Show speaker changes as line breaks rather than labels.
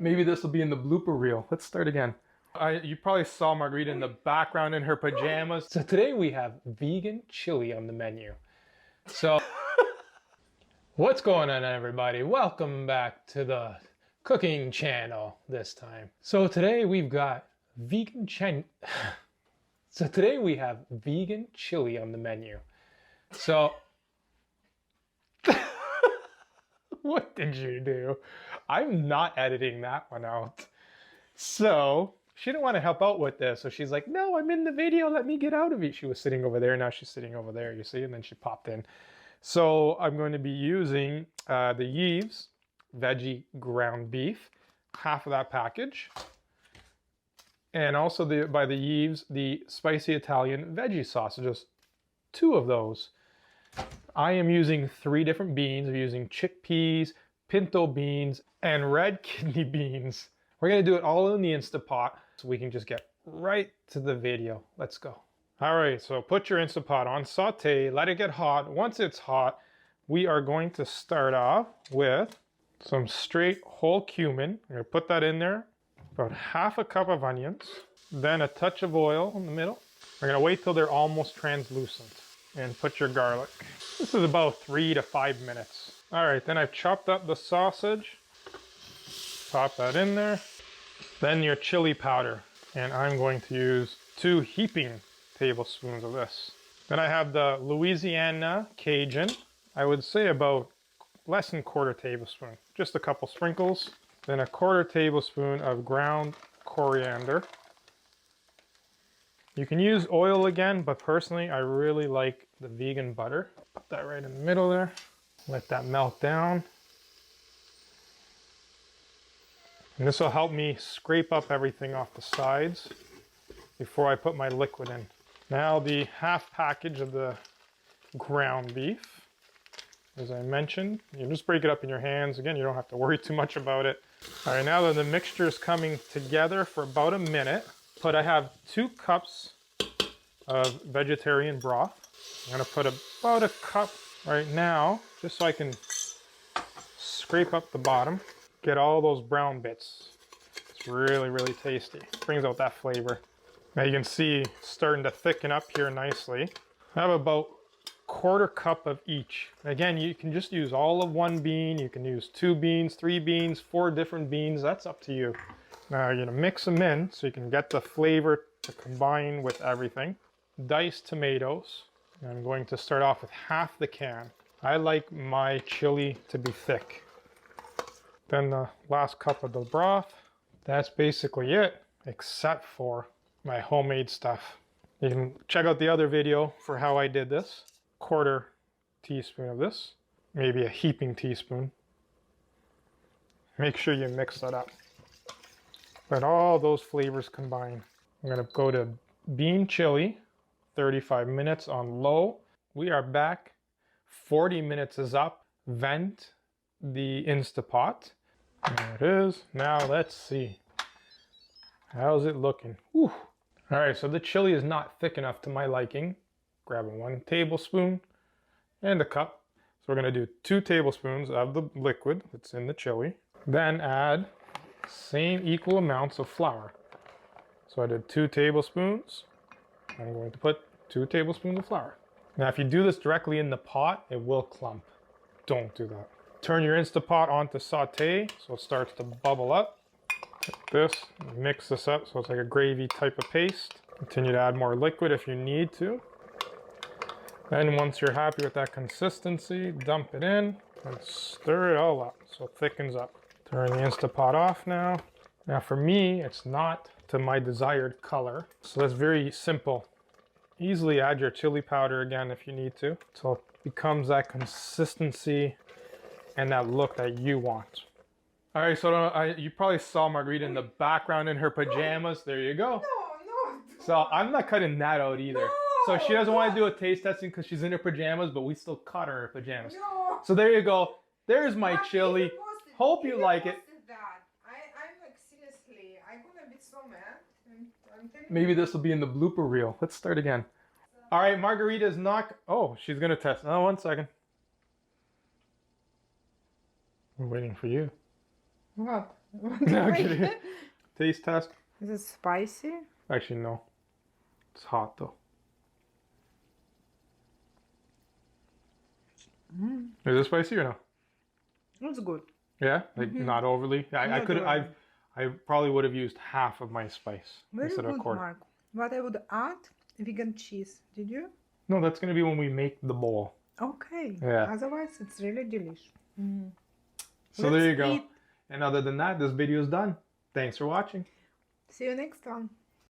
Maybe this will be in the blooper reel. Let's start again. You probably saw Margarita in the background in her pajamas. So today we have vegan chili on the menu. So what's going on, everybody? Welcome back to the cooking channel this time. So today we've got vegan chili on the menu. So what did you do? I'm not editing that one out. So she didn't want to help out with this. So she's like, no, I'm in the video. Let me get out of it. She was sitting over there. Now she's sitting over there, you see? And then she popped in. So I'm going to be using the Yves veggie ground beef, half of that package. And also by the Yves, the spicy Italian veggie sausages, 2 of those. I am using 3 different beans. I'm using chickpeas, pinto beans, and red kidney beans. We're gonna do it all in the InstaPot so we can just get right to the video. Let's go. All right, so put your InstaPot on, saute, let it get hot. Once it's hot, we are going to start off with some straight whole cumin. I'm gonna put that in there, about half a cup of onions, then a touch of oil in the middle. We're gonna wait till they're almost translucent. And put your garlic. This is about 3 to 5 minutes. All right, then I've chopped up the sausage. Pop that in there. Then your chili powder. And I'm going to use 2 heaping tablespoons of this. Then I have the Louisiana Cajun. I would say about less than 1/4 tablespoon. Just a couple sprinkles. Then a 1/4 tablespoon of ground coriander. You can use oil again, but personally, I really like the vegan butter. Put that right in the middle there. Let that melt down. And this will help me scrape up everything off the sides before I put my liquid in. Now the half package of the ground beef. As I mentioned, you just break it up in your hands. Again, you don't have to worry too much about it. All right, now that the mixture is coming together for about a minute, but I have 2 cups of vegetarian broth. I'm gonna put about a cup right now, just so I can scrape up the bottom, get all those brown bits. It's really, really tasty. Brings out that flavor. Now you can see it's starting to thicken up here nicely. I have about 1/4 cup of each. Again, you can just use all of 1 bean. You can use 2 beans, 3 beans, 4 different beans. That's up to you. Now you're gonna mix them in so you can get the flavor to combine with everything. Diced tomatoes. I'm going to start off with half the can. I like my chili to be thick. Then the last cup of the broth. That's basically it, except for my homemade stuff. You can check out the other video for how I did this. 1/4 teaspoon of this, maybe a heaping teaspoon. Make sure you mix that up. Let all those flavors combine. I'm gonna go to bean chili, 35 minutes on low. We are back. 40 minutes is up. Vent the InstaPot. There it is. Now let's see. How's it looking? Whew. All right, so the chili is not thick enough to my liking. Grabbing 1 tablespoon and a cup. So we're gonna do 2 tablespoons of the liquid that's in the chili. Then add same equal amounts of flour. So I did 2 tablespoons. I'm going to put 2 tablespoons of flour. Now if you do this directly in the pot, it will clump. Don't do that. Turn your InstaPot on to saute so it starts to bubble up. Like this, mix this up so it's like a gravy type of paste. Continue to add more liquid if you need to. Then once you're happy with that consistency, dump it in and stir it all up so it thickens up. Turn the InstaPot off now. Now for me, it's not to my desired color. So that's very simple. Easily add your chili powder again if you need to. So it becomes that consistency and that look that you want. All right, so you probably saw Margarita in the background in her pajamas. There you go.
No.
So I'm not cutting that out either.
No.
So she doesn't want to do a taste testing because she's in her pajamas, but we still caught her in her pajamas.
No.
So there you go. There's my chili. Hope you like it.
I'm like, seriously, I'm gonna be so mad.
Maybe this will be in the blooper reel. Let's start again. All right, Margarita's not... Oh, she's going to test. Oh, 1 second. We're waiting for you.
What?
No, kidding. Taste test.
Is it spicy?
Actually, no. It's hot though. Is it spicy or no?
It's good.
Yeah, like not overly. I
Not
could.
overly.
I probably would have used half of my spice
Very
instead of a
good,
quarter.
Mark. What I would add? Vegan cheese. Did you?
No, that's gonna be when we make the bowl.
Okay.
Yeah.
Otherwise, it's really delicious.
So
Let's
there you go.
eat.
And other than that, this video is done. Thanks for watching.
See you next time.